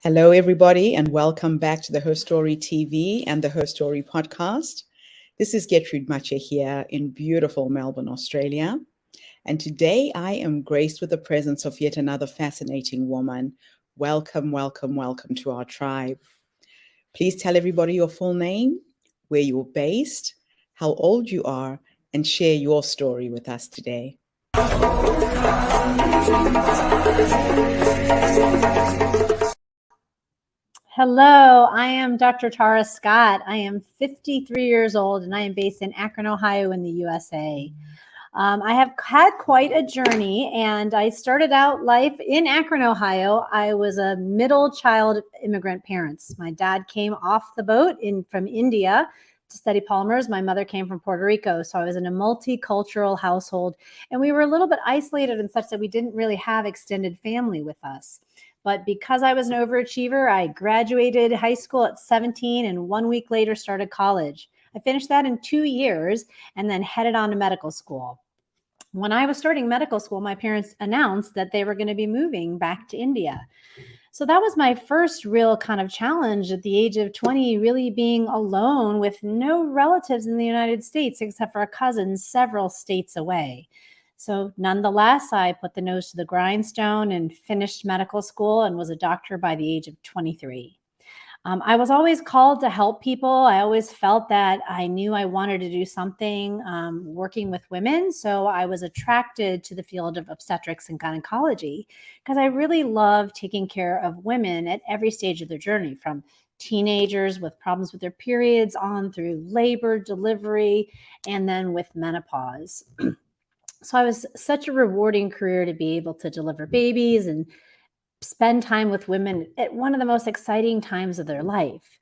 Hello, everybody, and welcome back to the HerStoryTV and the HerStory Podcast. This is Gertrude Mache here in beautiful Melbourne, Australia. And today I am graced with the presence of yet another fascinating woman. Welcome, welcome, welcome to our tribe. Please tell everybody your full name, where you're based, how old you are, and share your story with us today. Hello, I am Dr. Tara Scott. I am 53 years old and I am based in Akron, Ohio in the USA. I have had quite a journey and I started out life in Akron, Ohio. I was a middle child of immigrant parents. My dad came off the boat from India to study polymers. My mother came from Puerto Rico. So I was in a multicultural household and we were a little bit isolated in such that we didn't really have extended family with us. But because I was an overachiever, I graduated high school at 17 and 1 week later started college. I finished that in 2 years and then headed on to medical school. When I was starting medical school, my parents announced that they were going to be moving back to India. So that was my first real kind of challenge at the age of 20, really being alone with no relatives in the United States except for a cousin several states away. So nonetheless, I put the nose to the grindstone and finished medical school and was a doctor by the age of 23. I was always called to help people. I always felt that I knew I wanted to do something working with women. So I was attracted to the field of obstetrics and gynecology because I really love taking care of women at every stage of their journey, from teenagers with problems with their periods on through labor, delivery, and then with menopause. So it was such a rewarding career to be able to deliver babies and spend time with women at one of the most exciting times of their life.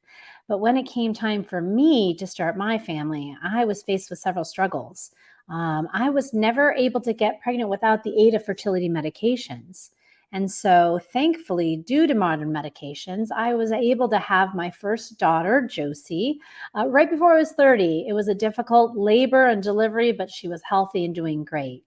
But when it came time for me to start my family, I was faced with several struggles. I was never able to get pregnant without the aid of fertility medications. And so thankfully, due to modern medications, I was able to have my first daughter, Josie, right before I was 30. It was a difficult labor and delivery, but she was healthy and doing great.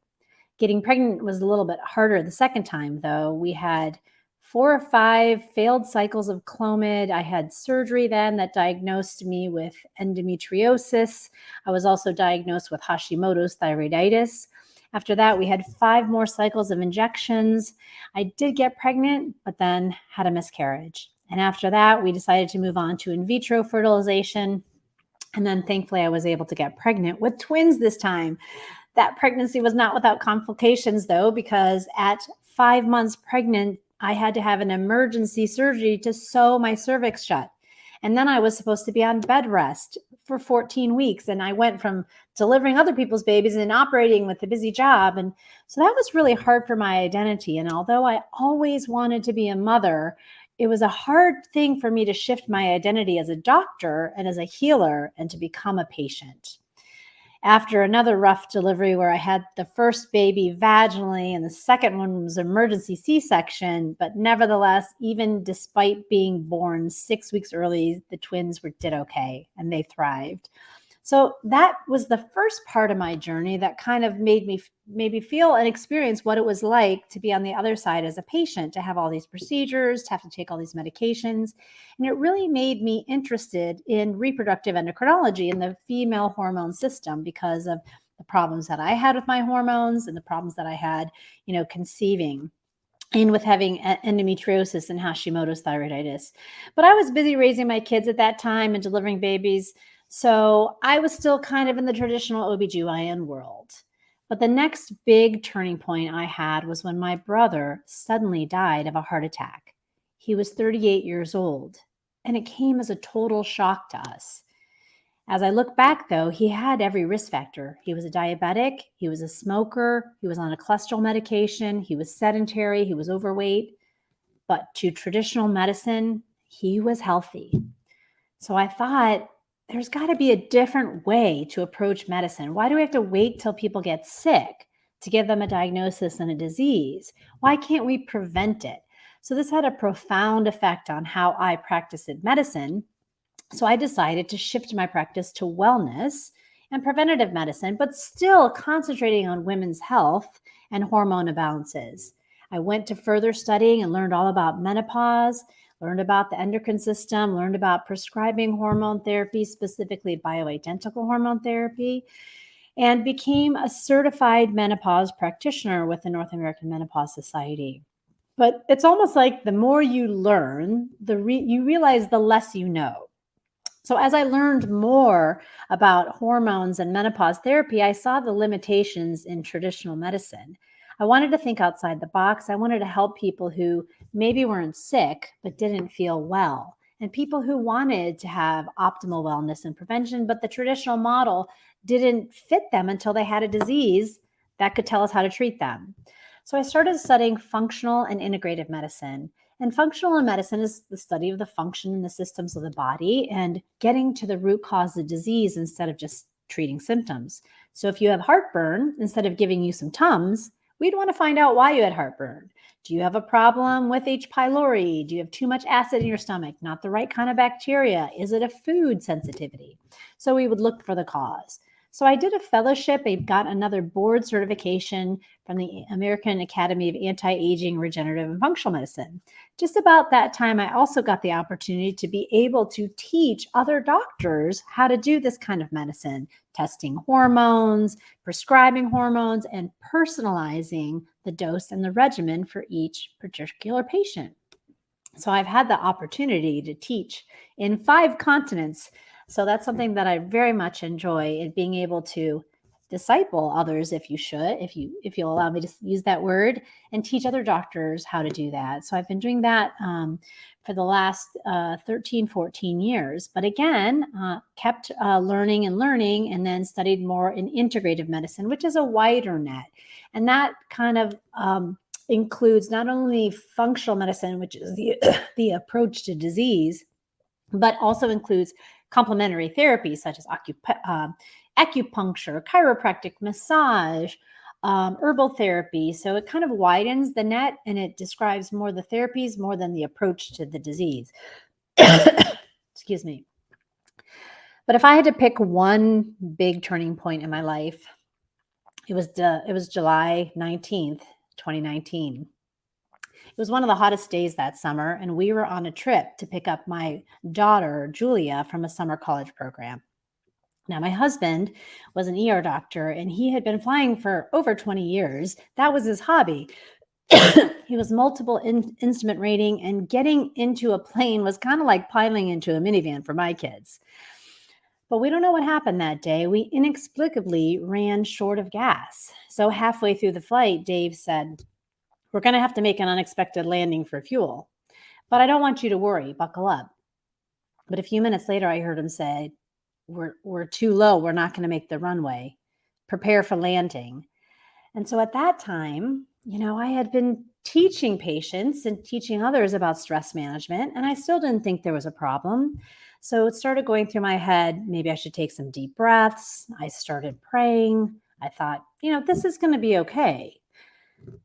Getting pregnant was a little bit harder the second time, though. We had 4 or 5 failed cycles of Clomid. I had surgery then that diagnosed me with endometriosis. I was also diagnosed with Hashimoto's thyroiditis. After that, we had 5 more cycles of injections. I did get pregnant, but then had a miscarriage. And after that, we decided to move on to in vitro fertilization. And then thankfully, I was able to get pregnant with twins this time. That pregnancy was not without complications, though, because at 5 months pregnant, I had to have an emergency surgery to sew my cervix shut. And then I was supposed to be on bed rest for 14 weeks. And I went from delivering other people's babies and operating with a busy job. And so that was really hard for my identity. And although I always wanted to be a mother, it was a hard thing for me to shift my identity as a doctor and as a healer and to become a patient. After another rough delivery where I had the first baby vaginally and the second one was emergency C-section, but nevertheless, even despite being born 6 weeks early, the twins did okay and they thrived. So that was the first part of my journey that kind of made me feel and experience what it was like to be on the other side as a patient, to have all these procedures, to have to take all these medications. And it really made me interested in reproductive endocrinology and the female hormone system because of the problems that I had with my hormones and the problems that I had, conceiving and with having endometriosis and Hashimoto's thyroiditis. But I was busy raising my kids at that time and delivering babies. So I was still kind of in the traditional OBGYN world. But the next big turning point I had was when my brother suddenly died of a heart attack. He was 38 years old, and it came as a total shock to us. As I look back, though, he had every risk factor. He was a diabetic, he was a smoker, he was on a cholesterol medication, he was sedentary, he was overweight. But to traditional medicine, he was healthy. So I thought, there's got to be a different way to approach medicine. Why do we have to wait till people get sick to give them a diagnosis and a disease? Why can't we prevent it? So this had a profound effect on how I practiced medicine. So I decided to shift my practice to wellness and preventative medicine, but still concentrating on women's health and hormone imbalances. I went to further studying and learned all about menopause, learned about the endocrine system, learned about prescribing hormone therapy, specifically bioidentical hormone therapy, and became a certified menopause practitioner with the North American Menopause Society. But it's almost like the more you learn, you realize the less you know. So as I learned more about hormones and menopause therapy, I saw the limitations in traditional medicine. I wanted to think outside the box. I wanted to help people who maybe weren't sick but didn't feel well, and people who wanted to have optimal wellness and prevention, but the traditional model didn't fit them until they had a disease that could tell us how to treat them. So I started studying functional and integrative medicine. And functional medicine is the study of the function and the systems of the body and getting to the root cause of disease instead of just treating symptoms. So if you have heartburn, instead of giving you some Tums, we'd want to find out why you had heartburn. Do you have a problem with H. pylori? Do you have too much acid in your stomach? Not the right kind of bacteria? Is it a food sensitivity? So we would look for the cause. So I did a fellowship. I got another board certification from the American Academy of Anti-Aging, Regenerative, and Functional Medicine. Just about that time, I also got the opportunity to be able to teach other doctors how to do this kind of medicine, testing hormones, prescribing hormones, and personalizing the dose and the regimen for each particular patient. So I've had the opportunity to teach in 5 continents. So that's something that I very much enjoy, in being able to disciple others, if you'll allow me to use that word, and teach other doctors how to do that. So I've been doing that for the last 13, 14 years. But again, kept learning, and then studied more in integrative medicine, which is a wider net. And that kind of includes not only functional medicine, which is the approach to disease, but also includes complementary therapies such as acupuncture, chiropractic massage, herbal therapy. So it kind of widens the net, and it describes more the therapies more than the approach to the disease. Excuse me. But if I had to pick one big turning point in my life, it was July 19th, 2019. It was one of the hottest days that summer, and we were on a trip to pick up my daughter, Julia, from a summer college program. Now, my husband was an ER doctor, and he had been flying for over 20 years. That was his hobby. He was multiple instrument rating, and getting into a plane was kind of like piling into a minivan for my kids. But we don't know what happened that day. We inexplicably ran short of gas. So halfway through the flight, Dave said, "We're going to have to make an unexpected landing for fuel. But I don't want you to worry. Buckle up." But a few minutes later, I heard him say, We're too low. We're not going to make the runway. Prepare for landing." And so at that time, I had been teaching patients and teaching others about stress management, and I still didn't think there was a problem. So it started going through my head, maybe I should take some deep breaths. I started praying. I thought, this is going to be okay.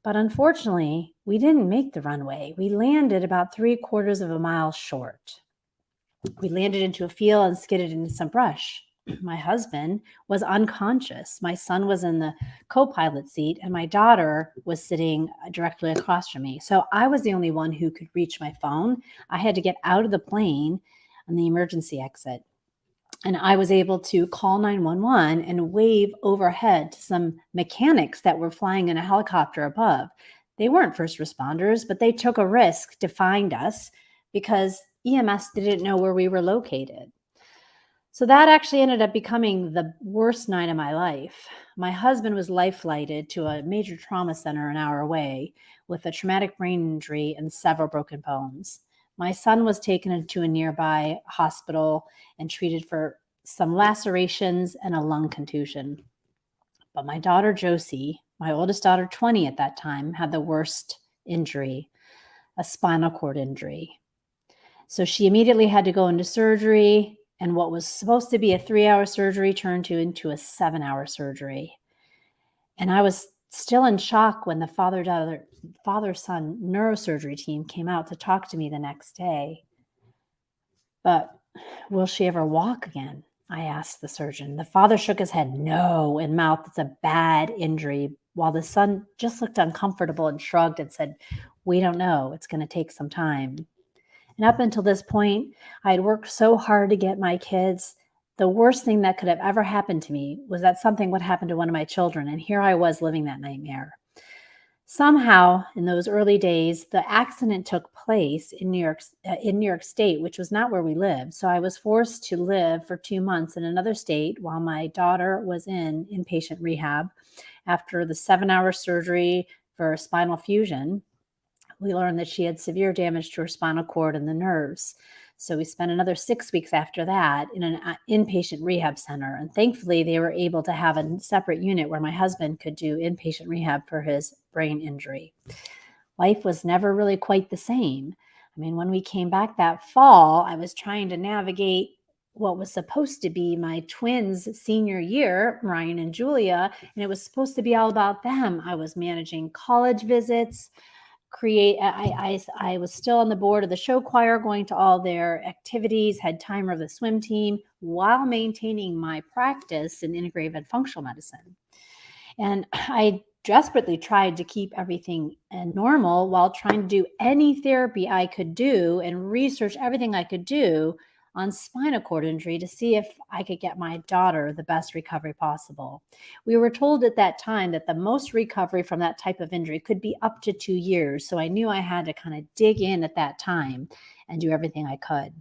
But unfortunately, we didn't make the runway. We landed about 3/4 of a mile short. We landed into a field and skidded into some brush. My husband was unconscious. My son was in the co-pilot seat, and my daughter was sitting directly across from me. So I was the only one who could reach my phone. I had to get out of the plane on the emergency exit. And I was able to call 911 and wave overhead to some mechanics that were flying in a helicopter above. They weren't first responders, but they took a risk to find us because EMS didn't know where we were located. So that actually ended up becoming the worst night of my life. My husband was life flighted to a major trauma center an hour away with a traumatic brain injury and several broken bones. My son was taken to a nearby hospital and treated for some lacerations and a lung contusion. But my daughter, Josie, my oldest daughter, 20 at that time, had the worst injury, a spinal cord injury. So she immediately had to go into surgery, and what was supposed to be a 3-hour surgery turned into a 7-hour surgery. And I was still in shock when the father-son neurosurgery team came out to talk to me the next day. "But will she ever walk again?" I asked the surgeon. The father shook his head no and mouthed, "It's a bad injury," while the son just looked uncomfortable and shrugged and said, "We don't know. It's going to take some time." And up until this point, I had worked so hard to get my kids. The worst thing that could have ever happened to me was that something would happen to one of my children. And here I was living that nightmare. Somehow, in those early days, the accident took place in New York State, which was not where we lived. So I was forced to live for 2 months in another state while my daughter was in inpatient rehab. After the 7-hour surgery for spinal fusion, we learned that she had severe damage to her spinal cord and the nerves. So we spent another 6 weeks after that in an inpatient rehab center. And thankfully, they were able to have a separate unit where my husband could do inpatient rehab for his brain injury. Life was never really quite the same. I mean, when we came back that fall, I was trying to navigate what was supposed to be my twins' senior year, Ryan and Julia, and it was supposed to be all about them. I was managing college visits. I was still on the board of the show choir, going to all their activities, had timer of the swim team while maintaining my practice in integrative and functional medicine. And I desperately tried to keep everything normal while trying to do any therapy I could do and research everything I could do on spinal cord injury to see if I could get my daughter the best recovery possible. We were told at that time that the most recovery from that type of injury could be up to 2 years. So I knew I had to kind of dig in at that time and do everything I could.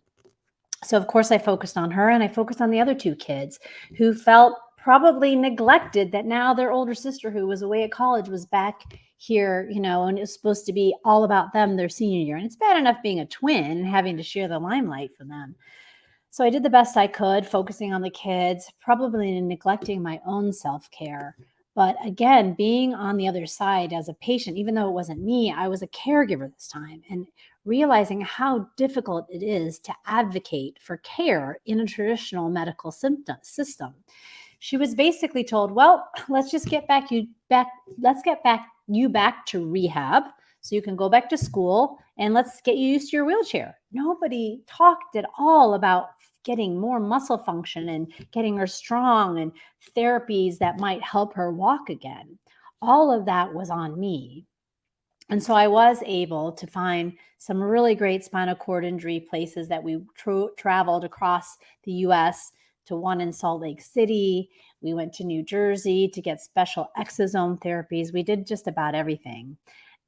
So of course I focused on her, and I focused on the other 2 kids who felt probably neglected, that now their older sister who was away at college was back here, and it was supposed to be all about them their senior year. And it's bad enough being a twin and having to share the limelight from them. So I did the best I could, focusing on the kids, probably neglecting my own self-care. But again, being on the other side as a patient, even though it wasn't me, I was a caregiver this time, and realizing how difficult it is to advocate for care in a traditional medical system. She was basically told, well, let's get you back to rehab so you can go back to school, and let's get you used to your wheelchair. Nobody talked at all about getting more muscle function and getting her strong and therapies that might help her walk again. All of that was on me. And so I was able to find some really great spinal cord injury places that we traveled across the US to one in Salt Lake City. We went to New Jersey to get special exosome therapies. We did just about everything.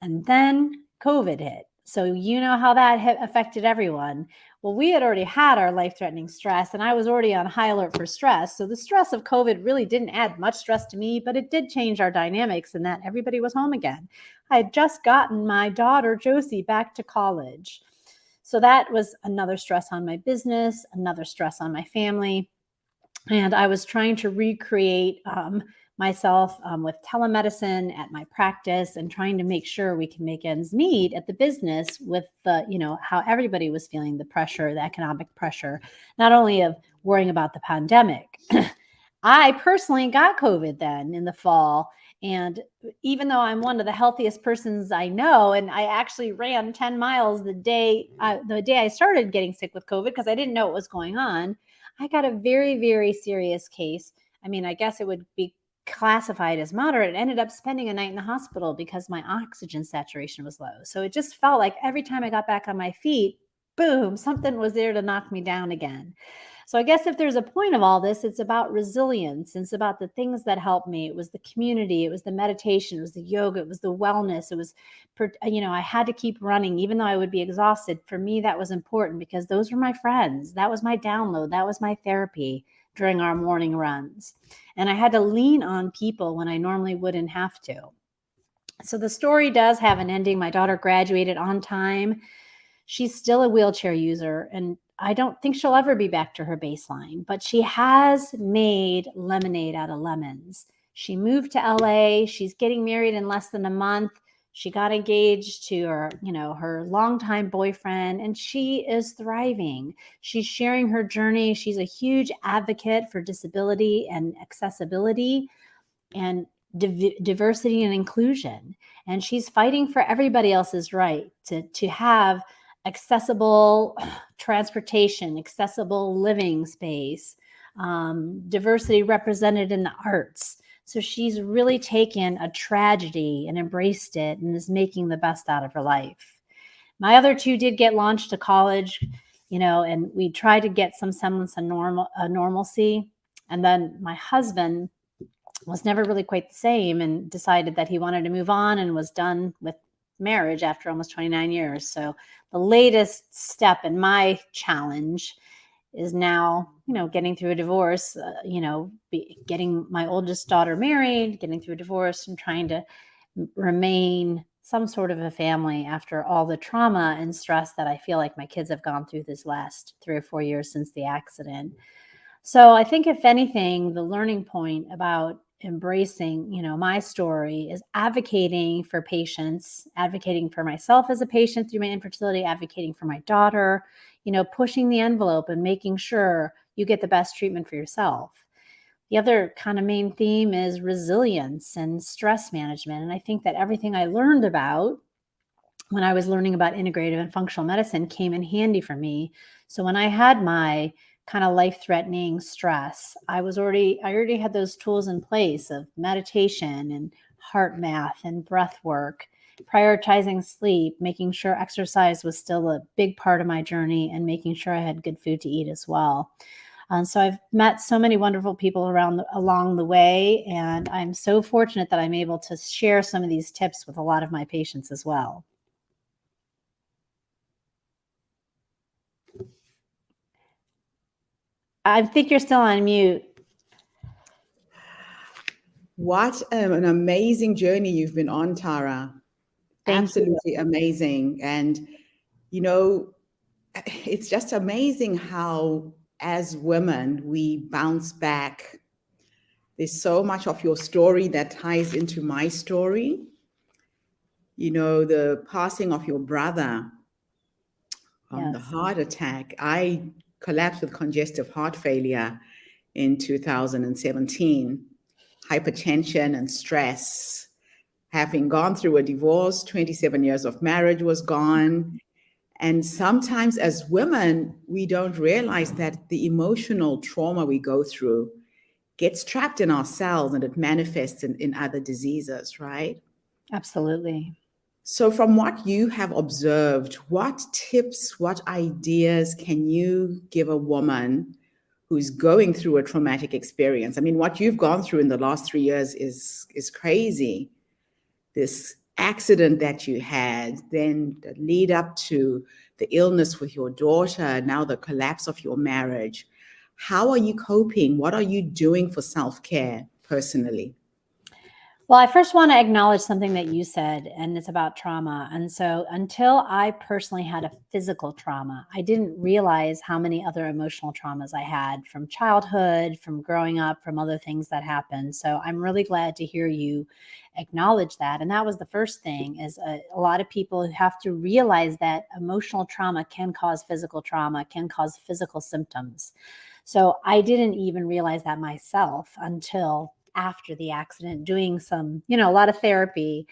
And then COVID hit. So you know how that affected everyone. Well, we had already had our life-threatening stress, and I was already on high alert for stress. So the stress of COVID really didn't add much stress to me, but it did change our dynamics in that everybody was home again. I had just gotten my daughter, Josie, back to college. So that was another stress on my business, another stress on my family. And I was trying to recreate myself with telemedicine at my practice, and trying to make sure we can make ends meet at the business with the, how everybody was feeling the pressure, the economic pressure, not only of worrying about the pandemic. I personally got COVID then in the fall. And even though I'm one of the healthiest persons I know, and I actually ran 10 miles the day I started getting sick with COVID because I didn't know what was going on, I got a very, very serious case. I mean, I guess it would be classified as moderate, and ended up spending a night in the hospital because my oxygen saturation was low. So it just felt like every time I got back on my feet, boom, something was there to knock me down again. So I guess if there's a point of all this, it's about resilience. It's about the things that helped me. It was the community. It was the meditation. It was the yoga. It was the wellness. It was, I had to keep running, even though I would be exhausted. For me, that was important because those were my friends. That was my download. That was my therapy during our morning runs. And I had to lean on people when I normally wouldn't have to. So the story does have an ending. My daughter graduated on time. She's still a wheelchair user, and I don't think she'll ever be back to her baseline, but she has made lemonade out of lemons. She moved to LA. She's getting married in less than a month. She got engaged to her longtime boyfriend, and she is thriving. She's sharing her journey. She's a huge advocate for disability and accessibility and diversity and inclusion. And she's fighting for everybody else's right to have accessible transportation, accessible living space, diversity represented in the arts. So she's really taken a tragedy and embraced it and is making the best out of her life. My other two did get launched to college, and we tried to get some semblance of normalcy. And then my husband was never really quite the same and decided that he wanted to move on and was done with marriage after almost 29 years. So the latest step in my challenge is now, getting through a divorce, getting my oldest daughter married, getting through a divorce, and trying to remain some sort of a family after all the trauma and stress that I feel like my kids have gone through this last 3 or 4 years since the accident. So I think, if anything, the learning point about embracing, my story is advocating for patients, advocating for myself as a patient through my infertility, advocating for my daughter, pushing the envelope and making sure you get the best treatment for yourself. The other kind of main theme is resilience and stress management. And I think that everything I learned about when I was learning about integrative and functional medicine came in handy for me. So when I had my kind of life-threatening stress, I already had those tools in place of meditation and heart math and breath work, prioritizing sleep, making sure exercise was still a big part of my journey, and making sure I had good food to eat as well. So I've met so many wonderful people along the way, and I'm so fortunate that I'm able to share some of these tips with a lot of my patients as well. I think you're still on mute. What an amazing journey you've been on, Tara. Absolutely amazing. And, it's just amazing how, as women, we bounce back. There's so much of your story that ties into my story. The passing of your brother, the heart attack. I collapsed with congestive heart failure in 2017, hypertension and stress. Having gone through a divorce, 27 years of marriage was gone. And sometimes as women, we don't realize that the emotional trauma we go through gets trapped in our cells and it manifests in other diseases, right? Absolutely. So from what you have observed, what tips, what ideas can you give a woman who's going through a traumatic experience? I mean, what you've gone through in the last 3 years is crazy. This accident that you had, then the lead up to the illness with your daughter, now the collapse of your marriage. How are you coping? What are you doing for self-care personally? Well, I first want to acknowledge something that you said, and it's about trauma. And so until I personally had a physical trauma, I didn't realize how many other emotional traumas I had from childhood, from growing up, from other things that happened. So I'm really glad to hear you acknowledge that. And that was the first thing, is a lot of people have to realize that emotional trauma can cause physical trauma, can cause physical symptoms. So I didn't even realize that myself until after the accident, doing some, a lot of therapy.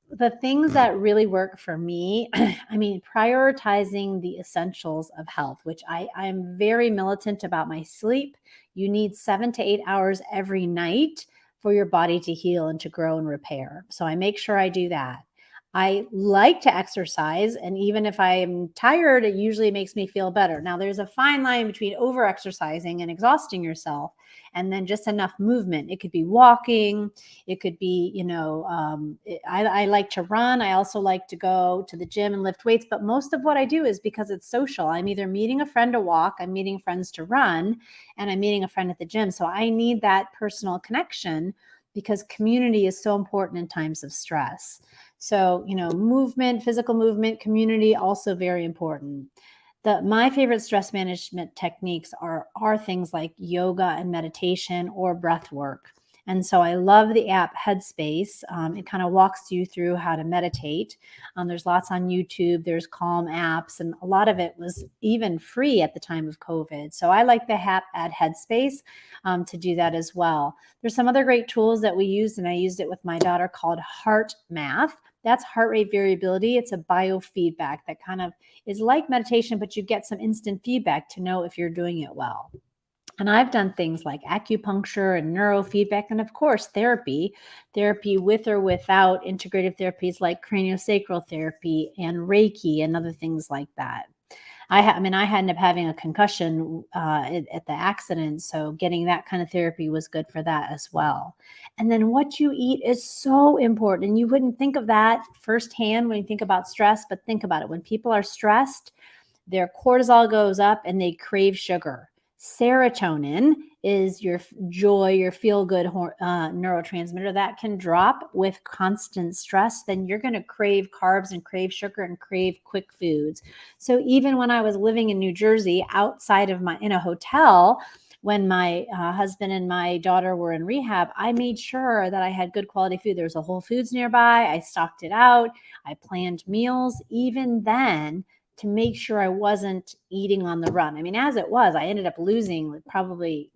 The things that really work for me, prioritizing the essentials of health, which I'm very militant about my sleep. You need 7 to 8 hours every night for your body to heal and to grow and repair. So I make sure I do that. I like to exercise, and even if I'm tired, it usually makes me feel better. Now, there's a fine line between over exercising and exhausting yourself, and then just enough movement. It could be walking. It could be, I like to run. I also like to go to the gym and lift weights. But most of what I do is because it's social. I'm either meeting a friend to walk, I'm meeting friends to run, and I'm meeting a friend at the gym. So I need that personal connection because community is so important in times of stress. So, movement, physical movement, community, also very important. My favorite stress management techniques are things like yoga and meditation or breath work. And so I love the app Headspace. It kind of walks you through how to meditate. There's lots on YouTube. There's Calm apps, and a lot of it was even free at the time of COVID. So I like the app at Headspace to do that as well. There's some other great tools that we used, and I used it with my daughter, called Heart Math. That's heart rate variability. It's a biofeedback that kind of is like meditation, but you get some instant feedback to know if you're doing it well. And I've done things like acupuncture and neurofeedback, and of course, therapy with or without integrative therapies like craniosacral therapy and Reiki and other things like that. I ended up having a concussion at the accident, so getting that kind of therapy was good for that as well. And then what you eat is so important. And you wouldn't think of that firsthand when you think about stress, but think about it. When people are stressed, their cortisol goes up and they crave sugar. Serotonin is your joy, your feel-good neurotransmitter that can drop with constant stress. Then you're going to crave carbs and crave sugar and crave quick foods. So even when I was living in New Jersey, in a hotel, when my husband and my daughter were in rehab, I made sure that I had good quality food. There was a Whole Foods nearby. I stocked it out. I planned meals. Even then, to make sure I wasn't eating on the run. I mean, as it was, I ended up losing probably,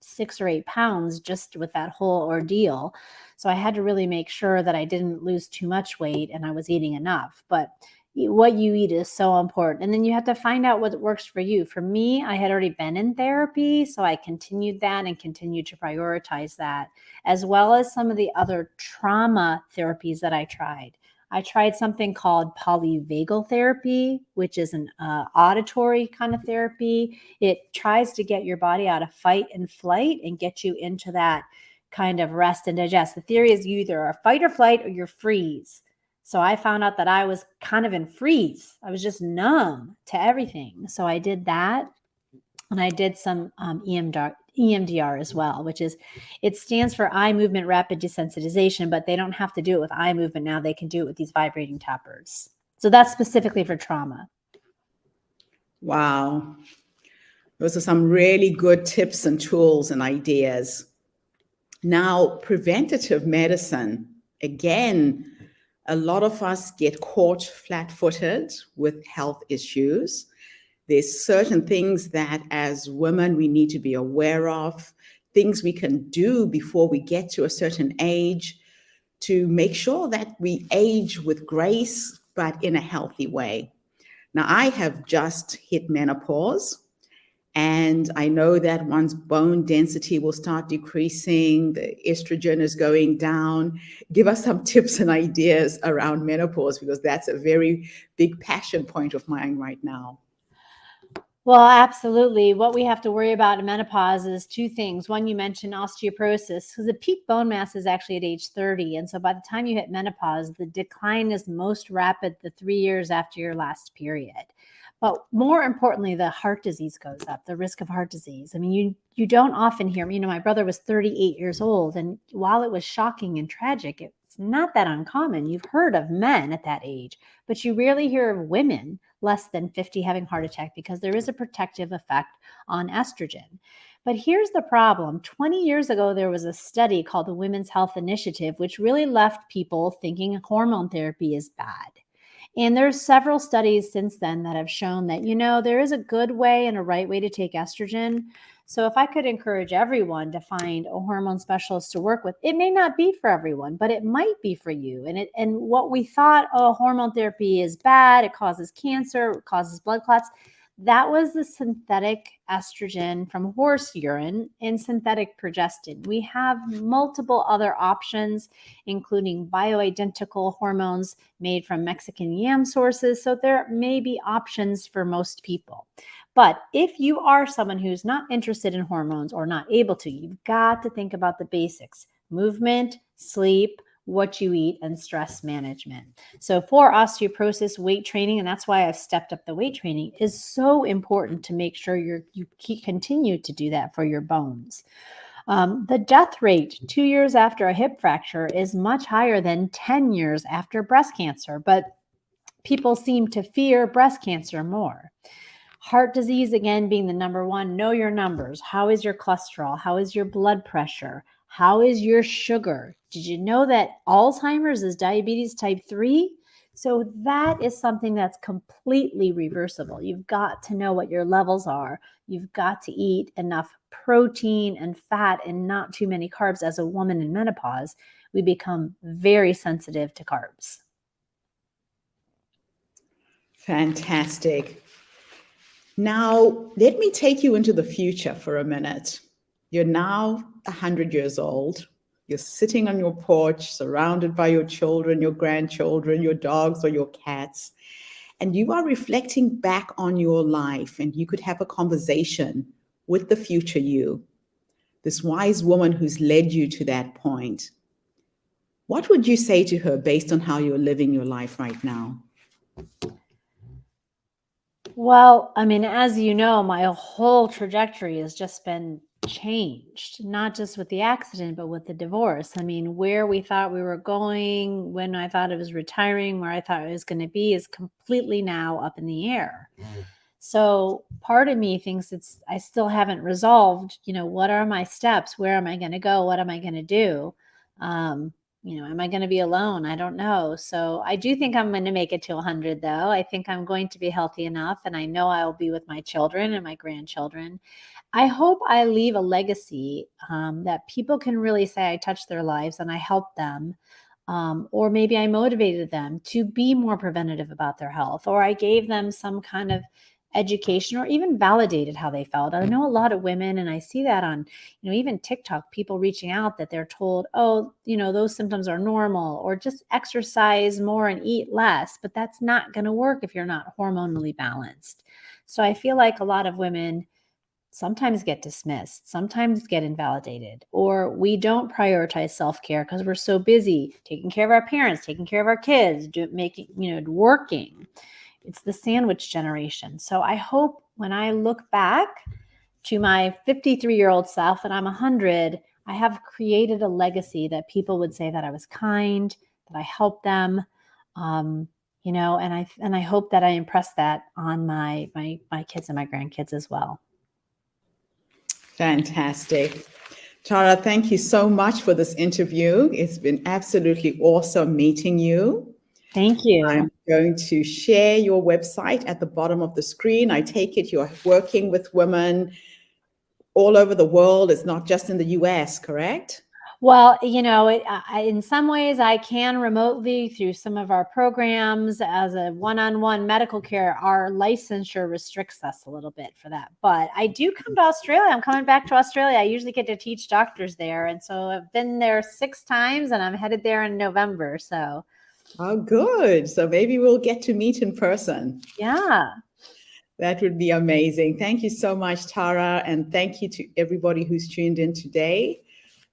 6 or 8 pounds just with that whole ordeal. So I had to really make sure that I didn't lose too much weight and I was eating enough. But what you eat is so important. And then you have to find out what works for you. For me, I had already been in therapy, so I continued that and continued to prioritize that, as well as some of the other trauma therapies that I tried. I tried something called polyvagal therapy, which is an auditory kind of therapy. It tries to get your body out of fight and flight and get you into that kind of rest and digest. The theory is you either are fight or flight or you're freeze. So I found out that I was kind of in freeze. I was just numb to everything. So I did that. And I did some EMDR as well, it stands for eye movement rapid desensitization, but they don't have to do it with eye movement now. They can do it with these vibrating tappers. So that's specifically for trauma. Wow. Those are some really good tips and tools and ideas. Now, preventative medicine, again, a lot of us get caught flat-footed with health issues. There's certain things that as women we need to be aware of, things we can do before we get to a certain age to make sure that we age with grace, but in a healthy way. Now, I have just hit menopause, and I know that one's bone density will start decreasing, the estrogen is going down. Give us some tips and ideas around menopause, because that's a very big passion point of mine right now. Well, absolutely. What we have to worry about in menopause is 2 things. One, you mentioned osteoporosis, because the peak bone mass is actually at age 30. And so by the time you hit menopause, the decline is most rapid the 3 years after your last period. But more importantly, the heart disease goes up, the risk of heart disease. I mean, you don't often hear, my brother was 38 years old. And while it was shocking and tragic, it's not that uncommon. You've heard of men at that age, but you rarely hear of women less than 50 having heart attack, because there is a protective effect on estrogen. But here's the problem. 20 years ago, there was a study called the Women's Health Initiative, which really left people thinking hormone therapy is bad. And there's several studies since then that have shown that, there is a good way and a right way to take estrogen. So if I could encourage everyone to find a hormone specialist to work with, it may not be for everyone, but it might be for you. And what we thought, hormone therapy is bad, it causes cancer, it causes blood clots. That was the synthetic estrogen from horse urine and synthetic progestin. We have multiple other options, including bioidentical hormones made from Mexican yam sources. So there may be options for most people. But if you are someone who's not interested in hormones or not able to, you've got to think about the basics: movement, sleep, what you eat, and stress management. So for osteoporosis, weight training, and that's why I've stepped up the weight training, is so important to make sure you continue to do that for your bones. The death rate 2 years after a hip fracture is much higher than 10 years after breast cancer, but people seem to fear breast cancer more. Heart disease, again, being the number one. Know your numbers. How is your cholesterol? How is your blood pressure? How is your sugar? Did you know that Alzheimer's is diabetes type 3? So that is something that's completely reversible. You've got to know what your levels are. You've got to eat enough protein and fat and not too many carbs. As a woman in menopause, we become very sensitive to carbs. Fantastic. Now, let me take you into the future for a minute. You're now 100 years old. You're sitting on your porch, surrounded by your children, your grandchildren, your dogs, or your cats, and you are reflecting back on your life, and you could have a conversation with the future you, this wise woman who's led you to that point. What would you say to her based on how you're living your life right now? Well, I mean, as you know, my whole trajectory has just been changed, not just with the accident, but with the divorce. I mean, where we thought we were going, when I thought I was retiring, where I thought I was going to be is completely now up in the air. So part of me thinks I still haven't resolved, what are my steps? Where am I going to go? What am I going to do? Am I going to be alone? I don't know. So I do think I'm going to make it to 100, though. I think I'm going to be healthy enough, and I know I'll be with my children and my grandchildren. I hope I leave a legacy that people can really say I touched their lives and I helped them. Or maybe I motivated them to be more preventative about their health, or I gave them some kind of education, or even validated how they felt. I know a lot of women, and I see that on, even TikTok, people reaching out that they're told, oh, those symptoms are normal, or just exercise more and eat less, but that's not going to work if you're not hormonally balanced. So I feel like a lot of women sometimes get dismissed, sometimes get invalidated, or we don't prioritize self-care because we're so busy taking care of our parents, taking care of our kids, working. It's the sandwich generation. So I hope when I look back to my 53-year-old self and I'm 100, I have created a legacy that people would say that I was kind, that I helped them, and I hope that I impress that on my kids and my grandkids as well. Fantastic. Tara, thank you so much for this interview. It's been absolutely awesome meeting you. Thank you. I'm going to share your website at the bottom of the screen. I take it you're working with women all over the world. It's not just in the US, correct? Well, in some ways I can remotely through some of our programs as a one-on-one medical care. Our licensure restricts us a little bit for that, but I do come to Australia. I'm coming back to Australia. I usually get to teach doctors there. And so I've been there 6 times and I'm headed there in November. So. Oh, good. So maybe we'll get to meet in person. Yeah. That would be amazing. Thank you so much, Tara. And thank you to everybody who's tuned in today.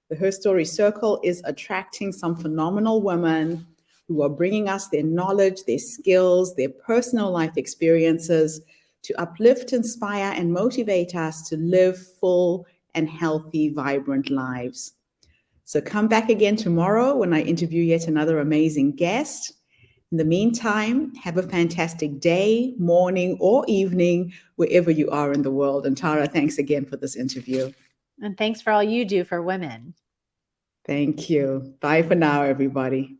The Her Story Circle is attracting some phenomenal women who are bringing us their knowledge, their skills, their personal life experiences to uplift, inspire, and motivate us to live full and healthy, vibrant lives. So come back again tomorrow when I interview yet another amazing guest. In the meantime, have a fantastic day, morning, or evening, wherever you are in the world. And Tara, thanks again for this interview. And thanks for all you do for women. Thank you. Bye for now, everybody.